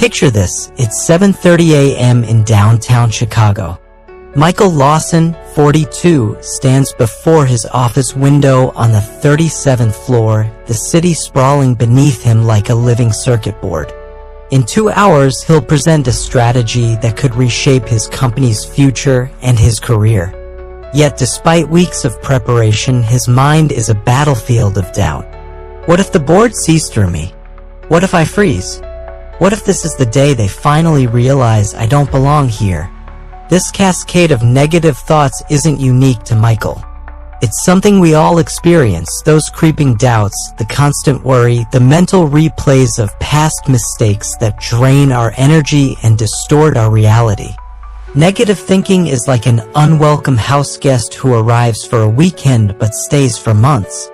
Picture this, it's 7:30 a.m. in downtown Chicago. Michael Lawson, 42, stands before his office window on the 37th floor, the city sprawling beneath him like a living circuit board. In 2 hours, he'll present a strategy that could reshape his company's future and his career. Yet despite weeks of preparation, his mind is a battlefield of doubt. What if the board sees through me? What if I freeze? What if this is the day they finally realize I don't belong here? This cascade of negative thoughts isn't unique to Michael. It's something we all experience, those creeping doubts, the constant worry, the mental replays of past mistakes that drain our energy and distort our reality. Negative thinking is like an unwelcome house guest who arrives for a weekend but stays for months.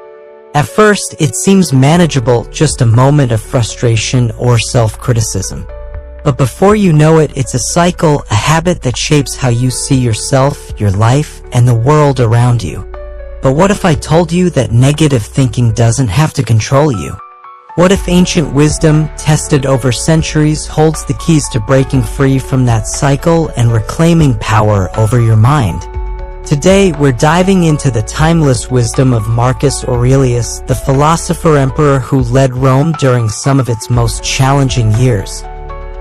At first, it seems manageable, just a moment of frustration or self-criticism. But before you know it, it's a cycle, a habit that shapes how you see yourself, your life, and the world around you. But what if I told you that negative thinking doesn't have to control you? What if ancient wisdom, tested over centuries, holds the keys to breaking free from that cycle and reclaiming power over your mind? Today, we're diving into the timeless wisdom of Marcus Aurelius, the philosopher-emperor who led Rome during some of its most challenging years.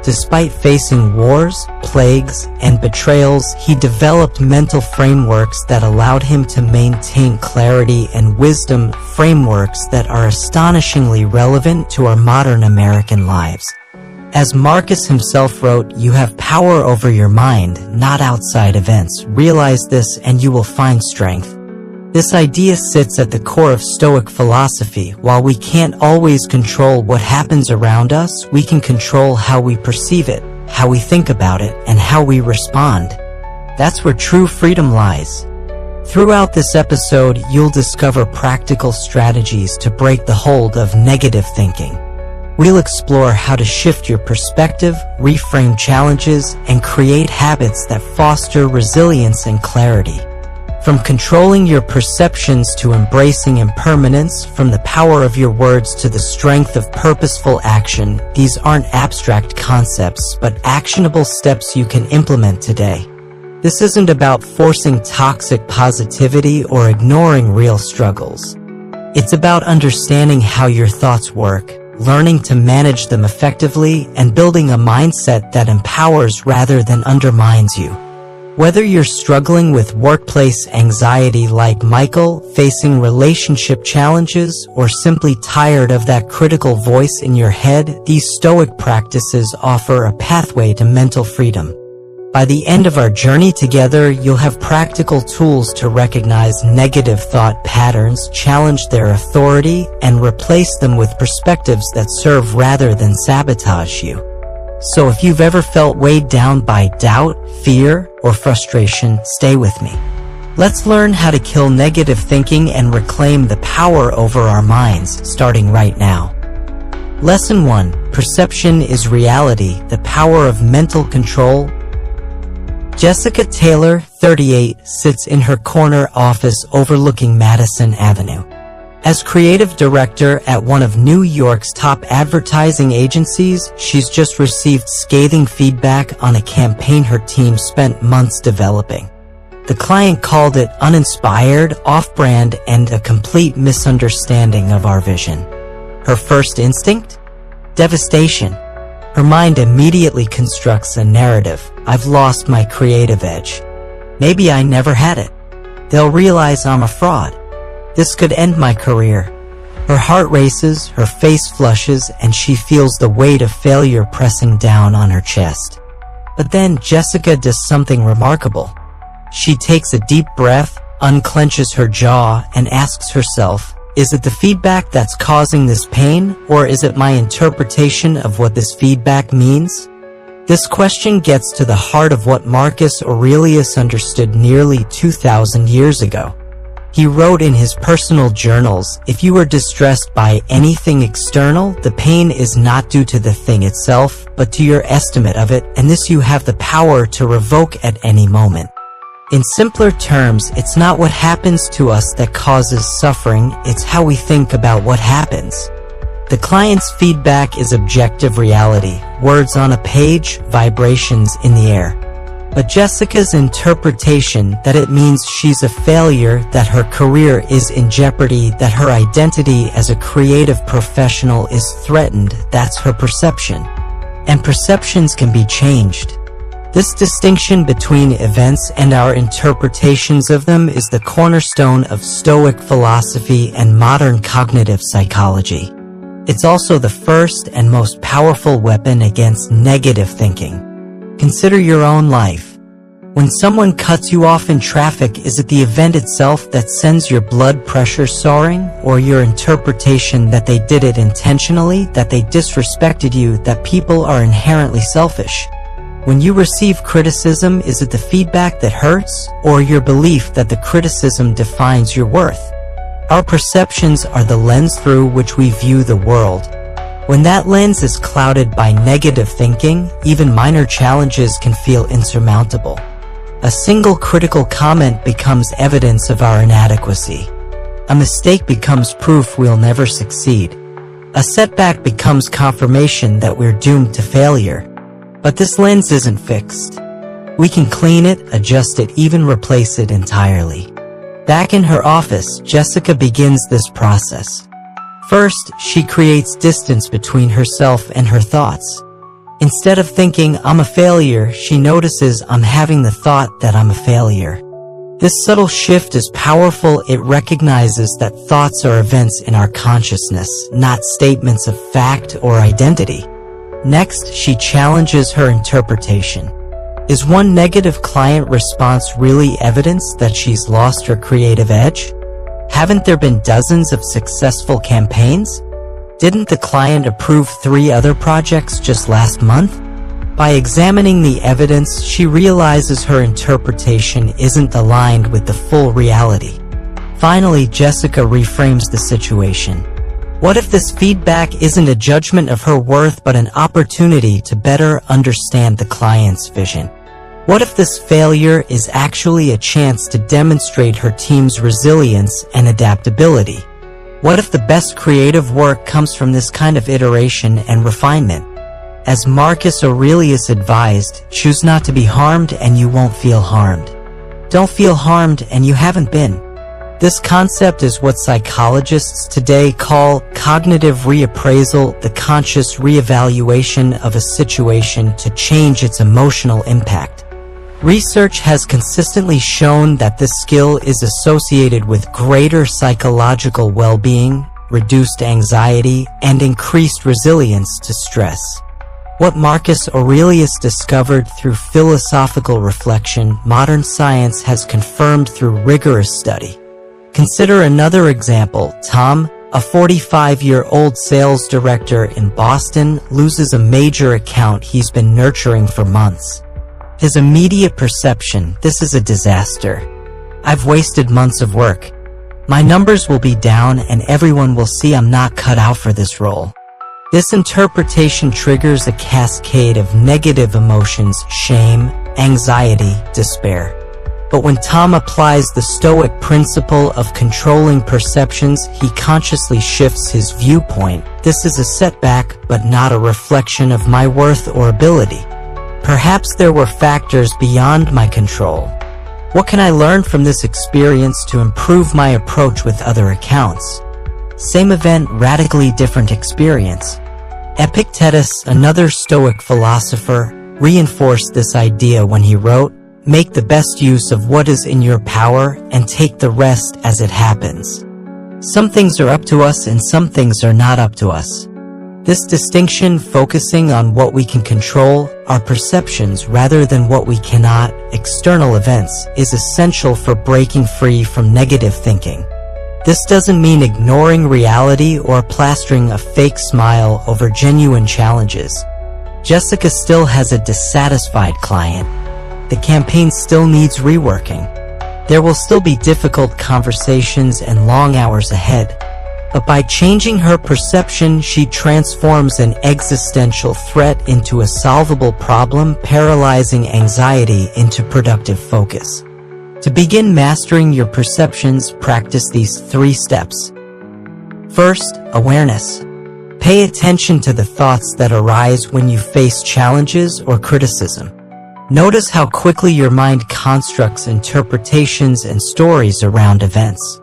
Despite facing wars, plagues, and betrayals, he developed mental frameworks that allowed him to maintain clarity and wisdom, frameworks that are astonishingly relevant to our modern American lives. As Marcus himself wrote, "You have power over your mind, not outside events. Realize this and you will find strength." This idea sits at the core of Stoic philosophy. While we can't always control what happens around us, we can control how we perceive it, how we think about it, and how we respond. That's where true freedom lies. Throughout this episode, you'll discover practical strategies to break the hold of negative thinking. We'll explore how to shift your perspective, reframe challenges, and create habits that foster resilience and clarity. From controlling your perceptions to embracing impermanence, from the power of your words to the strength of purposeful action, these aren't abstract concepts, but actionable steps you can implement today. This isn't about forcing toxic positivity or ignoring real struggles. It's about understanding how your thoughts work, learning to manage them effectively, and building a mindset that empowers rather than undermines you. Whether you're struggling with workplace anxiety like Michael, facing relationship challenges, or simply tired of that critical voice in your head, these Stoic practices offer a pathway to mental freedom. By the end of our journey together, you'll have practical tools to recognize negative thought patterns, challenge their authority, and replace them with perspectives that serve rather than sabotage you. So if you've ever felt weighed down by doubt, fear, or frustration, stay with me. Let's learn how to kill negative thinking and reclaim the power over our minds, starting right now. Lesson 1. Perception is reality, the power of mental control. Jessica Taylor, 38, sits in her corner office overlooking Madison Avenue. As creative director at one of New York's top advertising agencies, she's just received scathing feedback on a campaign her team spent months developing. The client called it uninspired, off-brand, and a complete misunderstanding of our vision. Her first instinct? Devastation. Her mind immediately constructs a narrative. I've lost my creative edge. Maybe I never had it. They'll realize I'm a fraud. This could end my career. Her heart races, her face flushes, and she feels the weight of failure pressing down on her chest. But then Jessica does something remarkable. She takes a deep breath, unclenches her jaw, and asks herself, is it the feedback that's causing this pain, or is it my interpretation of what this feedback means? This question gets to the heart of what Marcus Aurelius understood nearly 2,000 years ago. He wrote in his personal journals, if you are distressed by anything external, the pain is not due to the thing itself, but to your estimate of it, and this you have the power to revoke at any moment. In simpler terms, it's not what happens to us that causes suffering, it's how we think about what happens. The client's feedback is objective reality, words on a page, vibrations in the air. But Jessica's interpretation that it means she's a failure, that her career is in jeopardy, that her identity as a creative professional is threatened, that's her perception. And perceptions can be changed. This distinction between events and our interpretations of them is the cornerstone of Stoic philosophy and modern cognitive psychology. It's also the first and most powerful weapon against negative thinking. Consider your own life. When someone cuts you off in traffic, is it the event itself that sends your blood pressure soaring, or your interpretation that they did it intentionally, that they disrespected you, that people are inherently selfish? When you receive criticism, is it the feedback that hurts, or your belief that the criticism defines your worth? Our perceptions are the lens through which we view the world. When that lens is clouded by negative thinking, even minor challenges can feel insurmountable. A single critical comment becomes evidence of our inadequacy. A mistake becomes proof we'll never succeed. A setback becomes confirmation that we're doomed to failure. But this lens isn't fixed. We can clean it, adjust it, even replace it entirely. Back in her office, Jessica begins this process. First, she creates distance between herself and her thoughts. Instead of thinking, "I'm a failure," she notices, "I'm having the thought that I'm a failure." This subtle shift is powerful. It recognizes that thoughts are events in our consciousness, not statements of fact or identity. Next, she challenges her interpretation. Is one negative client response really evidence that she's lost her creative edge? Haven't there been dozens of successful campaigns? Didn't the client approve 3 other projects just last month? By examining the evidence, she realizes her interpretation isn't aligned with the full reality. Finally, Jessica reframes the situation. What if this feedback isn't a judgment of her worth but an opportunity to better understand the client's vision? What if this failure is actually a chance to demonstrate her team's resilience and adaptability? What if the best creative work comes from this kind of iteration and refinement? As Marcus Aurelius advised, choose not to be harmed and you won't feel harmed. Don't feel harmed and you haven't been. This concept is what psychologists today call cognitive reappraisal, the conscious reevaluation of a situation to change its emotional impact. Research has consistently shown that this skill is associated with greater psychological well-being, reduced anxiety, and increased resilience to stress. What Marcus Aurelius discovered through philosophical reflection, modern science has confirmed through rigorous study. Consider another example. Tom, a 45-year-old sales director in Boston, loses a major account he's been nurturing for months. His immediate perception: this is a disaster. I've wasted months of work. My numbers will be down and everyone will see I'm not cut out for this role. This interpretation triggers a cascade of negative emotions: shame, anxiety, despair. But when Tom applies the Stoic principle of controlling perceptions, he consciously shifts his viewpoint. This is a setback, but not a reflection of my worth or ability. Perhaps there were factors beyond my control. What can I learn from this experience to improve my approach with other accounts? Same event, radically different experience. Epictetus, another Stoic philosopher, reinforced this idea when he wrote, "Make the best use of what is in your power and take the rest as it happens." Some things are up to us and some things are not up to us. This distinction, focusing on what we can control, our perceptions rather than what we cannot, external events, is essential for breaking free from negative thinking. This doesn't mean ignoring reality or plastering a fake smile over genuine challenges. Jessica still has a dissatisfied client. The campaign still needs reworking. There will still be difficult conversations and long hours ahead. But by changing her perception, she transforms an existential threat into a solvable problem, paralyzing anxiety into productive focus. To begin mastering your perceptions, practice these 3 steps. First, awareness. Pay attention to the thoughts that arise when you face challenges or criticism. Notice how quickly your mind constructs interpretations and stories around events.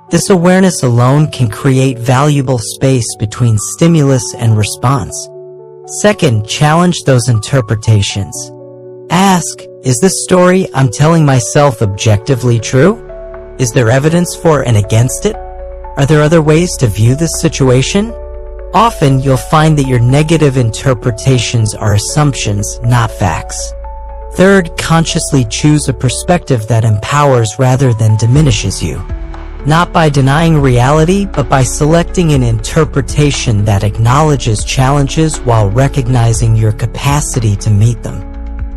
This awareness alone can create valuable space between stimulus and response. Second, challenge those interpretations. Ask, is this story I'm telling myself objectively true? Is there evidence for and against it? Are there other ways to view this situation? Often, you'll find that your negative interpretations are assumptions, not facts. Third, consciously choose a perspective that empowers rather than diminishes you. Not by denying reality, but by selecting an interpretation that acknowledges challenges while recognizing your capacity to meet them.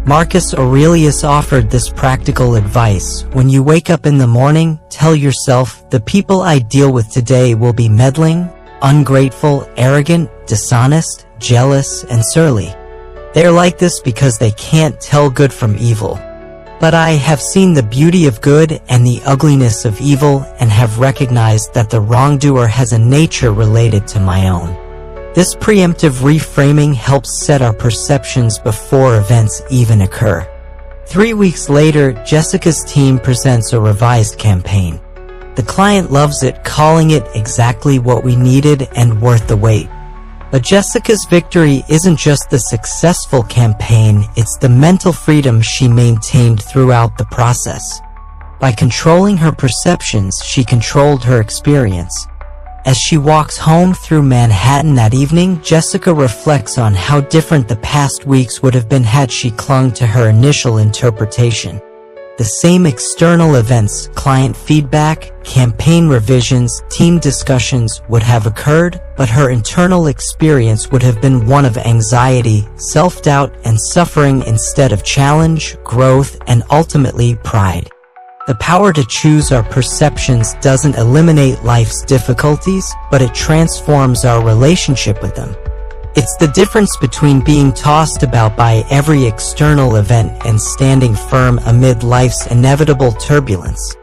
Marcus Aurelius offered this practical advice: when you wake up in the morning, tell yourself, the people I deal with today will be meddling, ungrateful, arrogant, dishonest, jealous, and surly. They are like this because they can't tell good from evil. But I have seen the beauty of good and the ugliness of evil, and have recognized that the wrongdoer has a nature related to my own. This preemptive reframing helps set our perceptions before events even occur. 3 weeks later, Jessica's team presents a revised campaign. The client loves it, calling it exactly what we needed and worth the wait. But Jessica's victory isn't just the successful campaign, it's the mental freedom she maintained throughout the process. By controlling her perceptions, she controlled her experience. As she walks home through Manhattan that evening, Jessica reflects on how different the past weeks would have been had she clung to her initial interpretation. The same external events, client feedback, campaign revisions, team discussions would have occurred, but her internal experience would have been one of anxiety, self-doubt, and suffering instead of challenge, growth, and ultimately pride. The power to choose our perceptions doesn't eliminate life's difficulties, but it transforms our relationship with them. It's the difference between being tossed about by every external event and standing firm amid life's inevitable turbulence.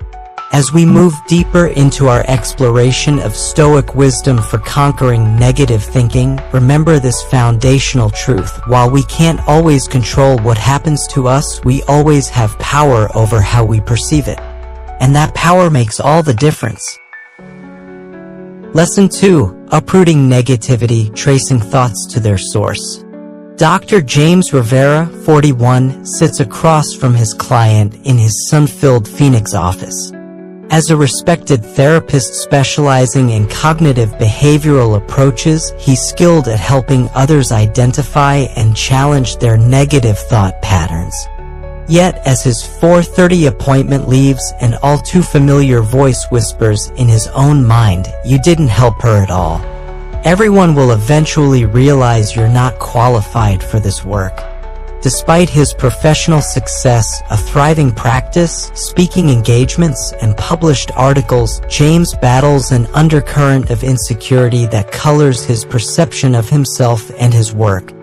As we move deeper into our exploration of Stoic wisdom for conquering negative thinking, remember this foundational truth: while we can't always control what happens to us, we always have power over how we perceive it. And that power makes all the difference. Lesson 2. Uprooting negativity, tracing thoughts to their source. Dr. James Rivera, 41, sits across from his client in his sun-filled Phoenix office. As a respected therapist specializing in cognitive behavioral approaches, he's skilled at helping others identify and challenge their negative thought patterns. Yet, as his 4:30 appointment leaves, an all-too-familiar voice whispers in his own mind, "You didn't help her at all. Everyone will eventually realize you're not qualified for this work." Despite his professional success, a thriving practice, speaking engagements, and published articles, James battles an undercurrent of insecurity that colors his perception of himself and his work.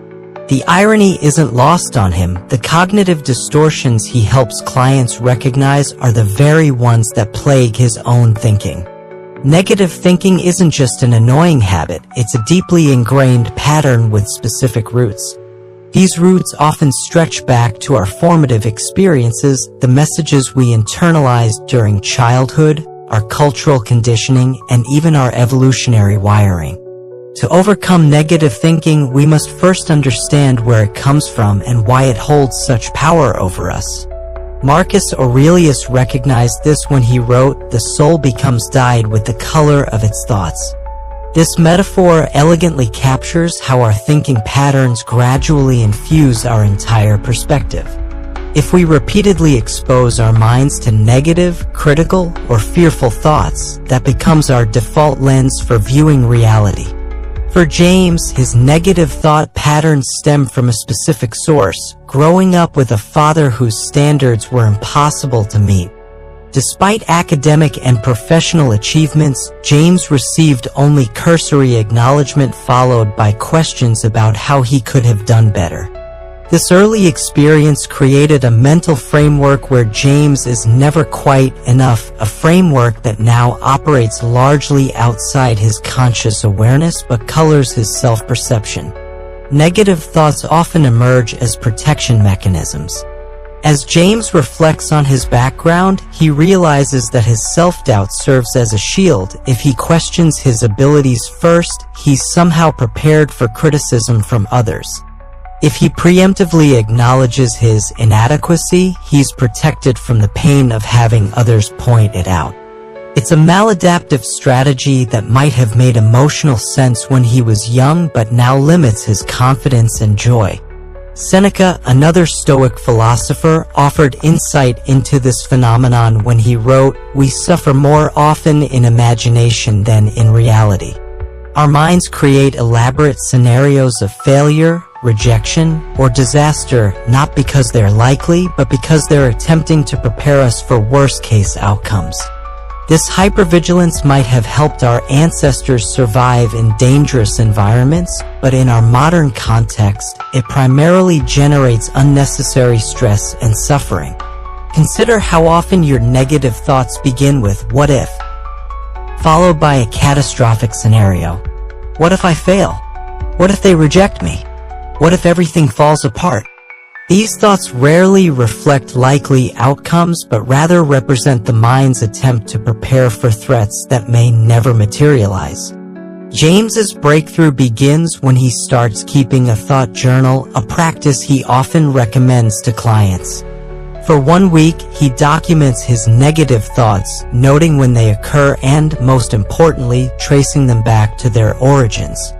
The irony isn't lost on him. The cognitive distortions he helps clients recognize are the very ones that plague his own thinking. Negative thinking isn't just an annoying habit, it's a deeply ingrained pattern with specific roots. These roots often stretch back to our formative experiences, the messages we internalized during childhood, our cultural conditioning, and even our evolutionary wiring. To overcome negative thinking, we must first understand where it comes from and why it holds such power over us. Marcus Aurelius recognized this when he wrote, "The soul becomes dyed with the color of its thoughts." This metaphor elegantly captures how our thinking patterns gradually infuse our entire perspective. If we repeatedly expose our minds to negative, critical, or fearful thoughts, that becomes our default lens for viewing reality. For James, his negative thought patterns stem from a specific source: growing up with a father whose standards were impossible to meet. Despite academic and professional achievements, James received only cursory acknowledgement followed by questions about how he could have done better. This early experience created a mental framework where James is never quite enough, a framework that now operates largely outside his conscious awareness but colors his self-perception. Negative thoughts often emerge as protection mechanisms. As James reflects on his background, he realizes that his self-doubt serves as a shield. If he questions his abilities first, he's somehow prepared for criticism from others. If he preemptively acknowledges his inadequacy, he's protected from the pain of having others point it out. It's a maladaptive strategy that might have made emotional sense when he was young but now limits his confidence and joy. Seneca, another Stoic philosopher, offered insight into this phenomenon when he wrote, "We suffer more often in imagination than in reality." Our minds create elaborate scenarios of failure, rejection, or disaster, not because they're likely, but because they're attempting to prepare us for worst-case outcomes. This hypervigilance might have helped our ancestors survive in dangerous environments, but in our modern context, it primarily generates unnecessary stress and suffering. Consider how often your negative thoughts begin with "what if?" followed by a catastrophic scenario. What if I fail? What if they reject me? What if everything falls apart? These thoughts rarely reflect likely outcomes, but rather represent the mind's attempt to prepare for threats that may never materialize. James's breakthrough begins when he starts keeping a thought journal, a practice he often recommends to clients. For 1 week, he documents his negative thoughts, noting when they occur and, most importantly, tracing them back to their origins.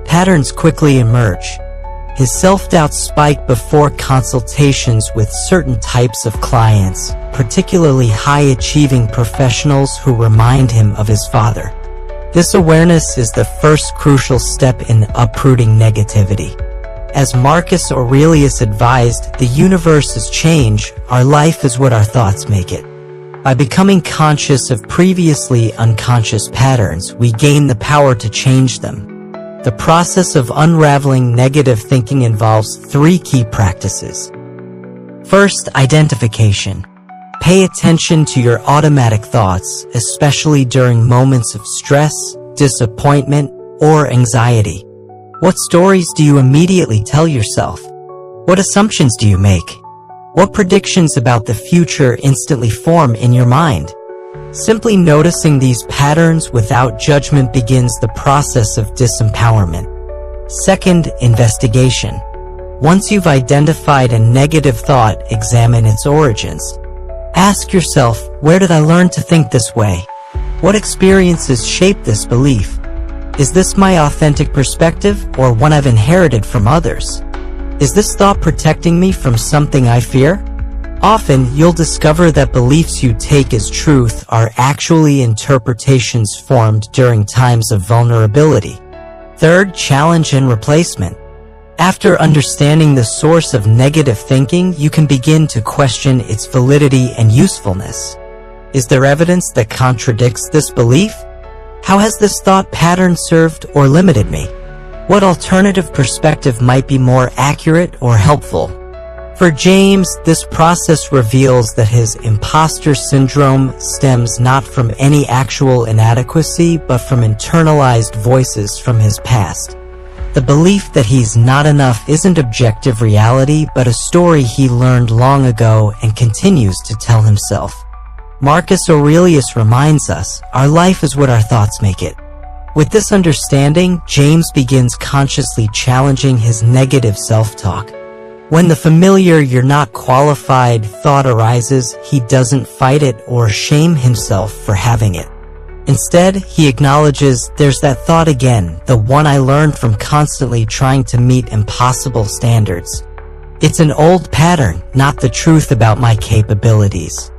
Patterns quickly emerge. His self-doubt spiked before consultations with certain types of clients, particularly high-achieving professionals who remind him of his father. This awareness is the first crucial step in uprooting negativity. As Marcus Aurelius advised, the universe is change, our life is what our thoughts make it. By becoming conscious of previously unconscious patterns, we gain the power to change them. The process of unraveling negative thinking involves 3 key practices. First, identification. Pay attention to your automatic thoughts, especially during moments of stress, disappointment, or anxiety. What stories do you immediately tell yourself? What assumptions do you make? What predictions about the future instantly form in your mind? Simply noticing these patterns without judgment begins the process of disempowerment. Second, investigation. Once you've identified a negative thought, examine its origins. Ask yourself, where did I learn to think this way? What experiences shaped this belief? Is this my authentic perspective, or one I've inherited from others? Is this thought protecting me from something I fear? Often, you'll discover that beliefs you take as truth are actually interpretations formed during times of vulnerability. Third, challenge and replacement. After understanding the source of negative thinking, you can begin to question its validity and usefulness. Is there evidence that contradicts this belief? How has this thought pattern served or limited me? What alternative perspective might be more accurate or helpful? For James, this process reveals that his imposter syndrome stems not from any actual inadequacy, but from internalized voices from his past. The belief that he's not enough isn't objective reality, but a story he learned long ago and continues to tell himself. Marcus Aurelius reminds us, our life is what our thoughts make it. With this understanding, James begins consciously challenging his negative self-talk. When the familiar "you're not qualified" thought arises, he doesn't fight it or shame himself for having it. Instead, he acknowledges, there's that thought again, the one I learned from constantly trying to meet impossible standards. It's an old pattern, not the truth about my capabilities.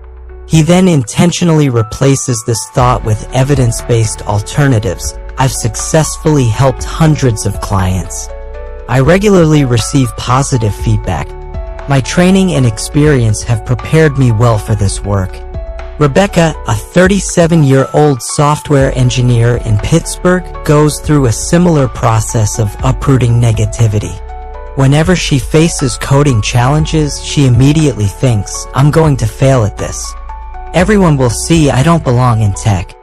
He then intentionally replaces this thought with evidence-based alternatives. I've successfully helped hundreds of clients. I regularly receive positive feedback. My training and experience have prepared me well for this work. Rebecca, a 37-year-old software engineer in Pittsburgh, goes through a similar process of uprooting negativity. Whenever she faces coding challenges, she immediately thinks, I'm going to fail at this. Everyone will see I don't belong in tech.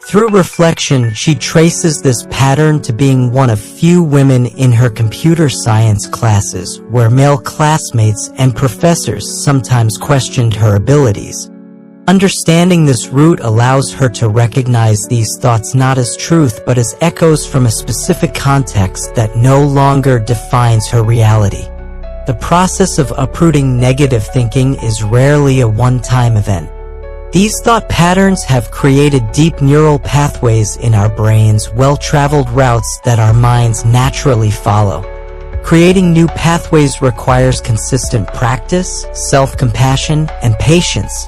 Through reflection, she traces this pattern to being one of few women in her computer science classes, where male classmates and professors sometimes questioned her abilities. Understanding this root allows her to recognize these thoughts not as truth but as echoes from a specific context that no longer defines her reality. The process of uprooting negative thinking is rarely a one-time event. These thought patterns have created deep neural pathways in our brains, well-traveled routes that our minds naturally follow. Creating new pathways requires consistent practice, self-compassion, and patience.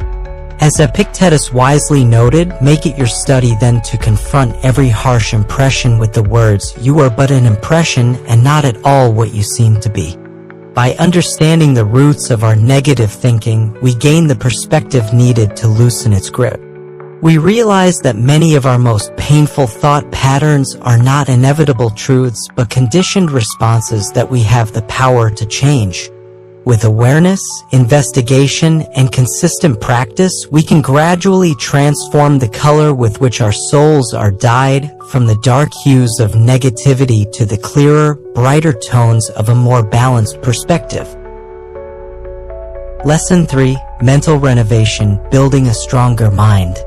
As Epictetus wisely noted, make it your study then to confront every harsh impression with the words, "You are but an impression and not at all what you seem to be." By understanding the roots of our negative thinking, we gain the perspective needed to loosen its grip. We realize that many of our most painful thought patterns are not inevitable truths but conditioned responses that we have the power to change. With awareness, investigation, and consistent practice, we can gradually transform the color with which our souls are dyed, from the dark hues of negativity to the clearer, brighter tones of a more balanced perspective. Lesson 3. Mental Renovation, Building a Stronger Mind.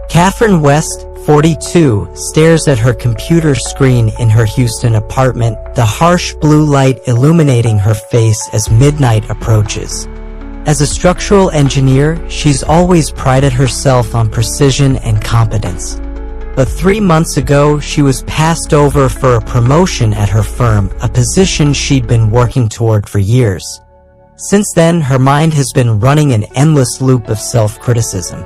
Catherine West, 42, stares at her computer screen in her Houston apartment, the harsh blue light illuminating her face as midnight approaches. As a structural engineer, she's always prided herself on precision and competence. But 3 months ago, she was passed over for a promotion at her firm, a position she'd been working toward for years. Since then, her mind has been running an endless loop of self-criticism.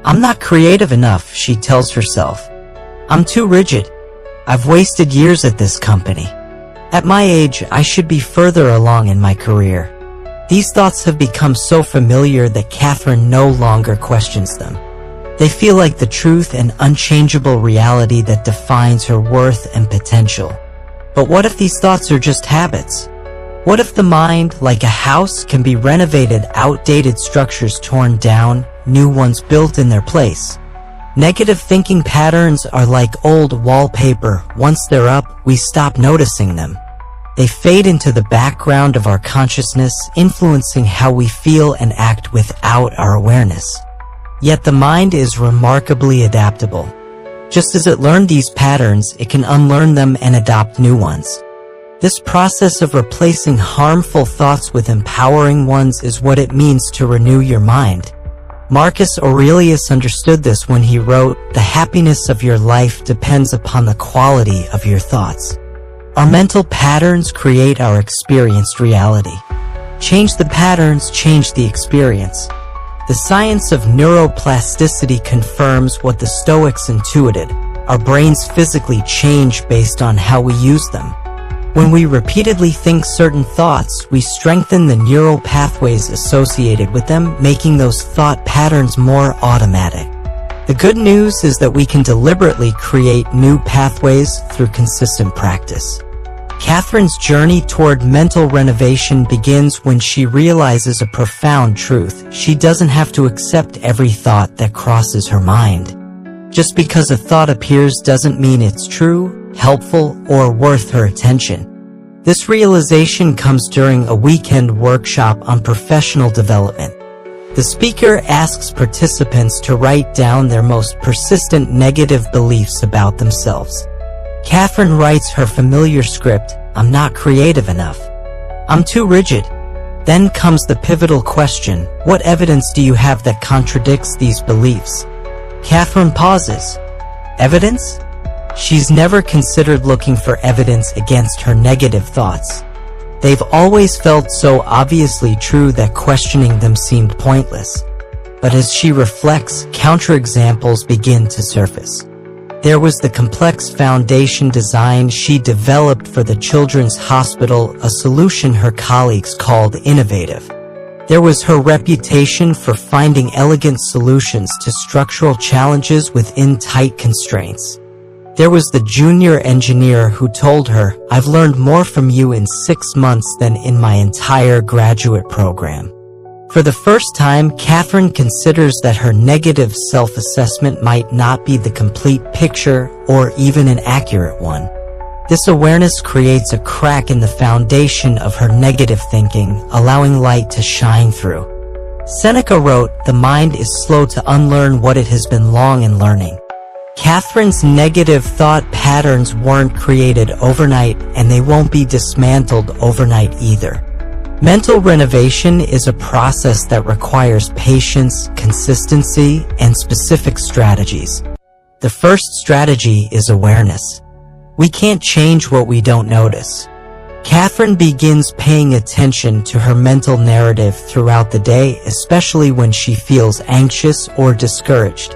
I'm not creative enough, she tells herself. I'm too rigid. I've wasted years at this company. At my age, I should be further along in my career. These thoughts have become so familiar that Catherine no longer questions them. They feel like the truth and unchangeable reality that defines her worth and potential. But what if these thoughts are just habits? What if the mind, like a house, can be renovated, outdated structures torn down, new ones built in their place? Negative thinking patterns are like old wallpaper. Once they're up, we stop noticing them. They fade into the background of our consciousness, influencing how we feel and act without our awareness. Yet the mind is remarkably adaptable. Just as it learned these patterns, it can unlearn them and adopt new ones. This process of replacing harmful thoughts with empowering ones is what it means to renew your mind. Marcus Aurelius understood this when he wrote, "The happiness of your life depends upon the quality of your thoughts." Our mental patterns create our experienced reality. Change the patterns, change the experience. The science of neuroplasticity confirms what the Stoics intuited. Our brains physically change based on how we use them. When we repeatedly think certain thoughts, we strengthen the neural pathways associated with them, making those thought patterns more automatic. The good news is that we can deliberately create new pathways through consistent practice. Catherine's journey toward mental renovation begins when she realizes a profound truth. She doesn't have to accept every thought that crosses her mind. Just because a thought appears doesn't mean it's true, helpful, or worth her attention. This realization comes during a weekend workshop on professional development. The speaker asks participants to write down their most persistent negative beliefs about themselves. Catherine writes her familiar script, "I'm not creative enough. I'm too rigid." Then comes the pivotal question, what evidence do you have that contradicts these beliefs? Catherine pauses. Evidence? She's never considered looking for evidence against her negative thoughts. They've always felt so obviously true that questioning them seemed pointless. But as she reflects, counterexamples begin to surface. There was the complex foundation design she developed for the Children's Hospital, a solution her colleagues called innovative. There was her reputation for finding elegant solutions to structural challenges within tight constraints. There was the junior engineer who told her, "I've learned more from you in 6 months than in my entire graduate program." For the first time, Catherine considers that her negative self-assessment might not be the complete picture or even an accurate one. This awareness creates a crack in the foundation of her negative thinking, allowing light to shine through. Seneca wrote, "The mind is slow to unlearn what it has been long in learning." Catherine's negative thought patterns weren't created overnight, and they won't be dismantled overnight either. Mental renovation is a process that requires patience, consistency, and specific strategies. The first strategy is awareness. We can't change what we don't notice. Catherine begins paying attention to her mental narrative throughout the day, especially when she feels anxious or discouraged.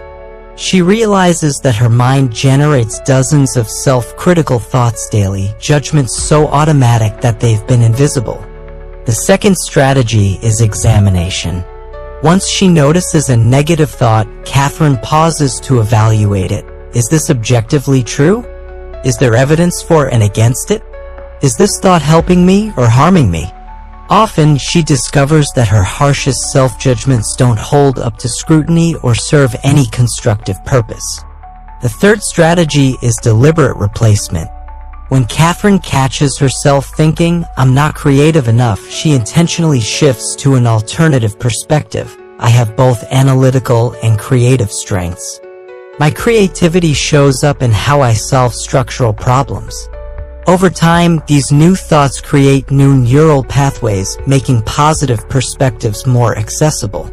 She realizes that her mind generates dozens of self-critical thoughts daily, judgments so automatic that they've been invisible. The second strategy is examination. Once she notices a negative thought, Catherine pauses to evaluate it. Is this objectively true? Is there evidence for and against it? Is this thought helping me or harming me? Often, she discovers that her harshest self-judgments don't hold up to scrutiny or serve any constructive purpose. The third strategy is deliberate replacement. When Catherine catches herself thinking, "I'm not creative enough," she intentionally shifts to an alternative perspective. "I have both analytical and creative strengths. My creativity shows up in how I solve structural problems." Over time, these new thoughts create new neural pathways, making positive perspectives more accessible.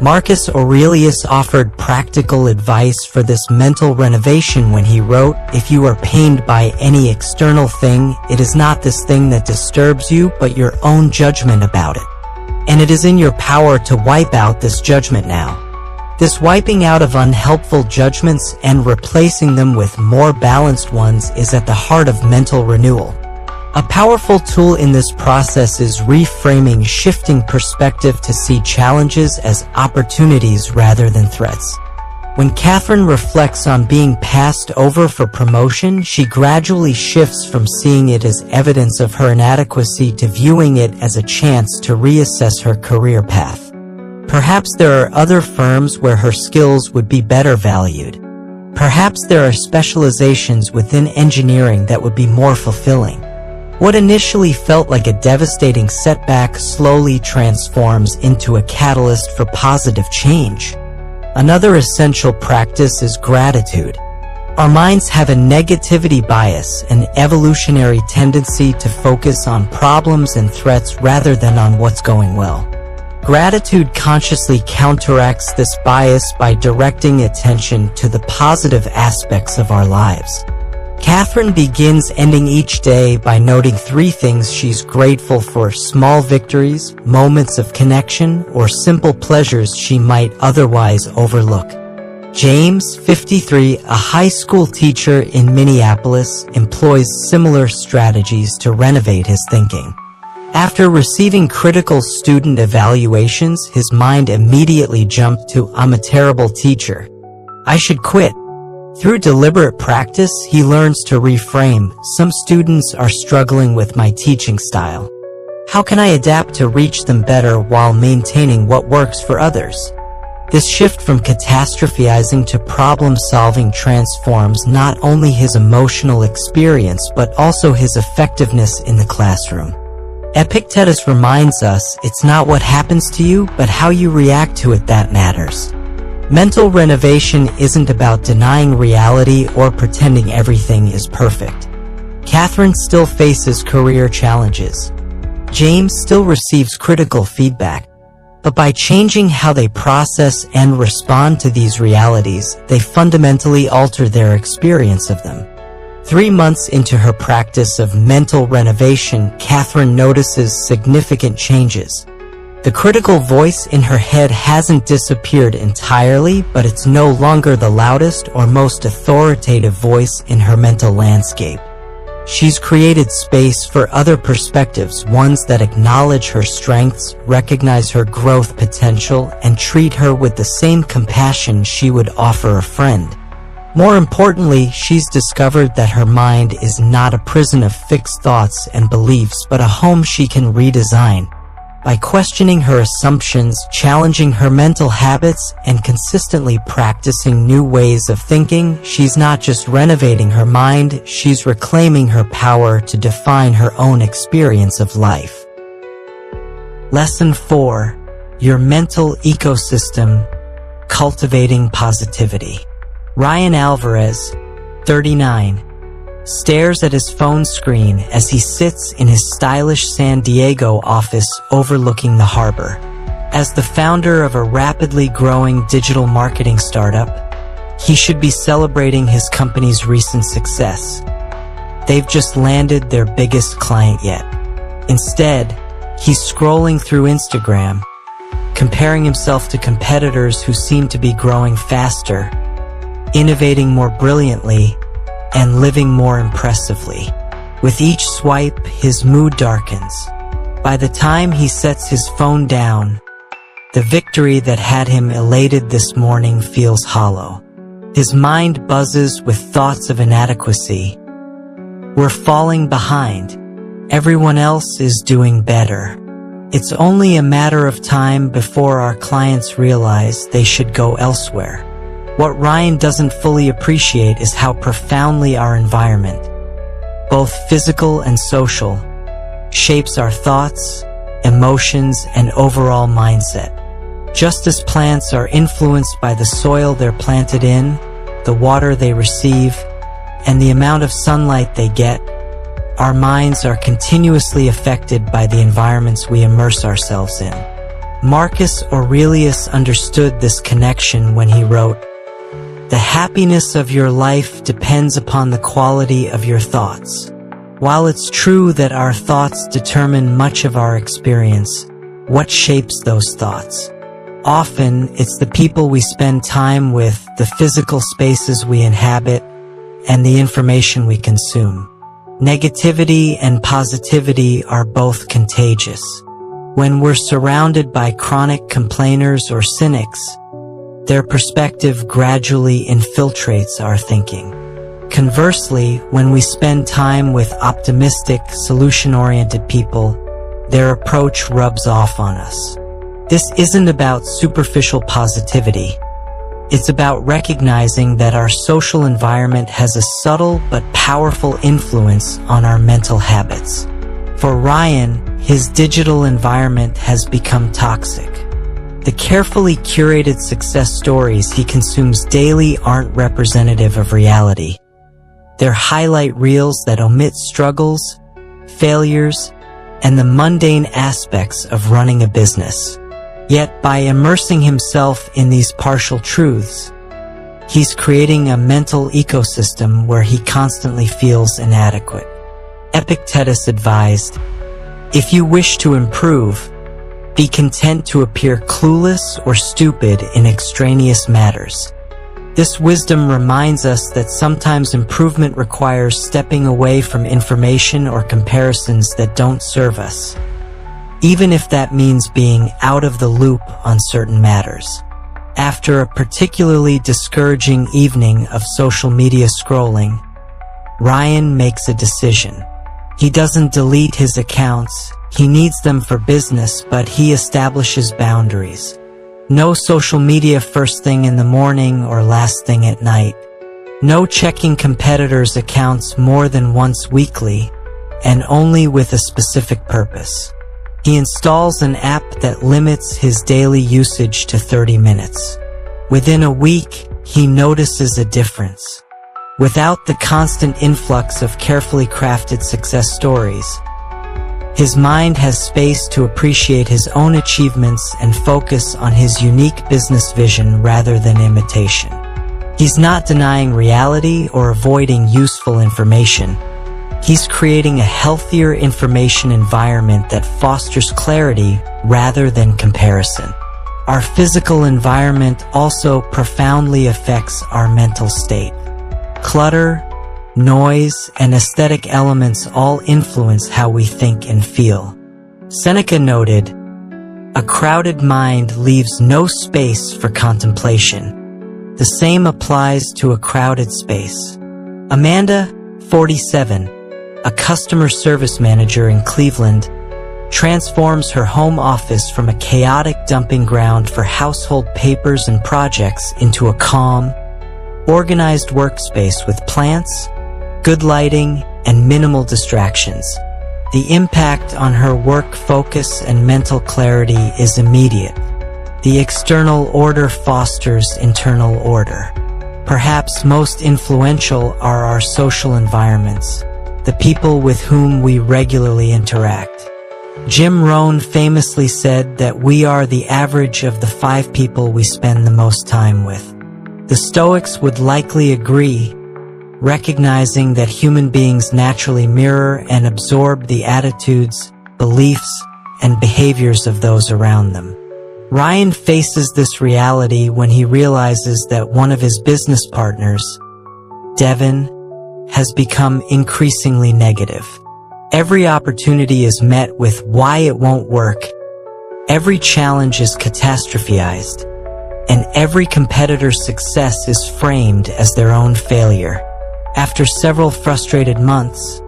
Marcus Aurelius offered practical advice for this mental renovation when he wrote, "If you are pained by any external thing, it is not this thing that disturbs you, but your own judgment about it. And it is in your power to wipe out this judgment now." This wiping out of unhelpful judgments and replacing them with more balanced ones is at the heart of mental renewal. A powerful tool in this process is reframing, shifting perspective to see challenges as opportunities rather than threats. When Catherine reflects on being passed over for promotion, she gradually shifts from seeing it as evidence of her inadequacy to viewing it as a chance to reassess her career path. Perhaps there are other firms where her skills would be better valued. Perhaps there are specializations within engineering that would be more fulfilling. What initially felt like a devastating setback slowly transforms into a catalyst for positive change. Another essential practice is gratitude. Our minds have a negativity bias, an evolutionary tendency to focus on problems and threats rather than on what's going well. Gratitude consciously counteracts this bias by directing attention to the positive aspects of our lives. Catherine begins ending each day by noting 3 things she's grateful for: small victories, moments of connection, or simple pleasures she might otherwise overlook. James, 53, a high school teacher in Minneapolis, employs similar strategies to renovate his thinking. After receiving critical student evaluations, his mind immediately jumped to, "I'm a terrible teacher. I should quit." Through deliberate practice, he learns to reframe, "Some students are struggling with my teaching style. How can I adapt to reach them better while maintaining what works for others?" This shift from catastrophizing to problem-solving transforms not only his emotional experience but also his effectiveness in the classroom. Epictetus reminds us, "It's not what happens to you, but how you react to it that matters." Mental renovation isn't about denying reality or pretending everything is perfect. Catherine still faces career challenges. James still receives critical feedback. But by changing how they process and respond to these realities, they fundamentally alter their experience of them. 3 months into her practice of mental renovation, Catherine notices significant changes. The critical voice in her head hasn't disappeared entirely, but it's no longer the loudest or most authoritative voice in her mental landscape. She's created space for other perspectives, ones that acknowledge her strengths, recognize her growth potential, and treat her with the same compassion she would offer a friend. More importantly, she's discovered that her mind is not a prison of fixed thoughts and beliefs, but a home she can redesign. By questioning her assumptions, challenging her mental habits, and consistently practicing new ways of thinking, she's not just renovating her mind, she's reclaiming her power to define her own experience of life. Lesson 4. Your mental ecosystem, cultivating positivity. Ryan Alvarez, 39, stares at his phone screen as he sits in his stylish San Diego office overlooking the harbor. As the founder of a rapidly growing digital marketing startup, he should be celebrating his company's recent success. They've just landed their biggest client yet. Instead, he's scrolling through Instagram, comparing himself to competitors who seem to be growing faster, innovating more brilliantly, and living more impressively. With each swipe, his mood darkens. By the time he sets his phone down, the victory that had him elated this morning feels hollow. His mind buzzes with thoughts of inadequacy. We're falling behind. Everyone else is doing better. It's only a matter of time before our clients realize they should go elsewhere. What Ryan doesn't fully appreciate is how profoundly our environment, both physical and social, shapes our thoughts, emotions, and overall mindset. Just as plants are influenced by the soil they're planted in, the water they receive, and the amount of sunlight they get, our minds are continuously affected by the environments we immerse ourselves in. Marcus Aurelius understood this connection when he wrote, "The happiness of your life depends upon the quality of your thoughts." While it's true that our thoughts determine much of our experience, what shapes those thoughts? Often, it's the people we spend time with, the physical spaces we inhabit, and the information we consume. Negativity and positivity are both contagious. When we're surrounded by chronic complainers or cynics, their perspective gradually infiltrates our thinking. Conversely, when we spend time with optimistic, solution-oriented people, their approach rubs off on us. This isn't about superficial positivity. It's about recognizing that our social environment has a subtle but powerful influence on our mental habits. For Ryan, his digital environment has become toxic. The carefully curated success stories he consumes daily aren't representative of reality. They're highlight reels that omit struggles, failures, and the mundane aspects of running a business. Yet, by immersing himself in these partial truths, he's creating a mental ecosystem where he constantly feels inadequate. Epictetus advised, "If you wish to improve, be content to appear clueless or stupid in extraneous matters." This wisdom reminds us that sometimes improvement requires stepping away from information or comparisons that don't serve us, even if that means being out of the loop on certain matters. After a particularly discouraging evening of social media scrolling, Ryan makes a decision. He doesn't delete his accounts. He needs them for business, but he establishes boundaries. No social media first thing in the morning or last thing at night. No checking competitors' accounts more than once weekly, and only with a specific purpose. He installs an app that limits his daily usage to 30 minutes. Within a week, he notices a difference. Without the constant influx of carefully crafted success stories, his mind has space to appreciate his own achievements and focus on his unique business vision rather than imitation. He's not denying reality or avoiding useful information. He's creating a healthier information environment that fosters clarity rather than comparison. Our physical environment also profoundly affects our mental state. Clutter, noise, and aesthetic elements all influence how we think and feel. Seneca noted, "A crowded mind leaves no space for contemplation." The same applies to a crowded space. Amanda, 47, a customer service manager in Cleveland, transforms her home office from a chaotic dumping ground for household papers and projects into a calm, organized workspace with plants, good lighting, and minimal distractions. The impact on her work focus and mental clarity is immediate. The external order fosters internal order. Perhaps most influential are our social environments, the people with whom we regularly interact. Jim Rohn famously said that we are the average of the 5 people we spend the most time with. The Stoics would likely agree, recognizing that human beings naturally mirror and absorb the attitudes, beliefs, and behaviors of those around them. Ryan faces this reality when he realizes that one of his business partners, Devin, has become increasingly negative. Every opportunity is met with why it won't work, every challenge is catastrophized, and every competitor's success is framed as their own failure. After several frustrated months,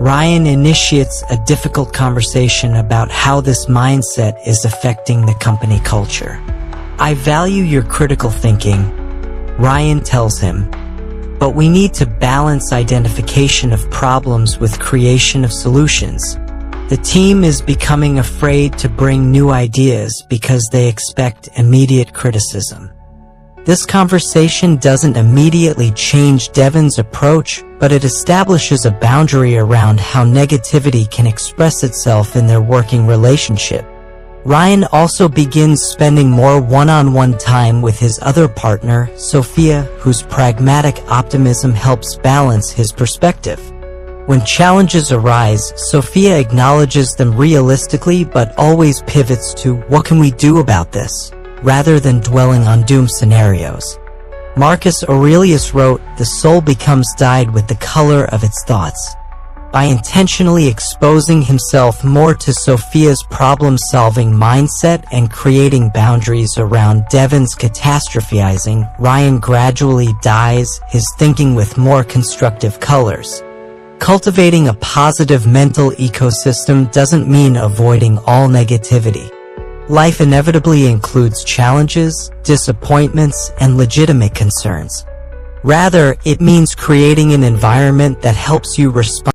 Ryan initiates a difficult conversation about how this mindset is affecting the company culture. "I value your critical thinking," Ryan tells him, "but we need to balance identification of problems with creation of solutions. The team is becoming afraid to bring new ideas because they expect immediate criticism." This conversation doesn't immediately change Devin's approach, but it establishes a boundary around how negativity can express itself in their working relationship. Ryan also begins spending more one-on-one time with his other partner, Sophia, whose pragmatic optimism helps balance his perspective. When challenges arise, Sophia acknowledges them realistically but always pivots to "what can we do about this?" rather than dwelling on doom scenarios. Marcus Aurelius wrote, "The soul becomes dyed with the color of its thoughts." By intentionally exposing himself more to Sophia's problem-solving mindset and creating boundaries around Devin's catastrophizing, Ryan gradually dyes his thinking with more constructive colors. Cultivating a positive mental ecosystem doesn't mean avoiding all negativity. Life inevitably includes challenges, disappointments, and legitimate concerns. Rather, it means creating an environment that helps you respond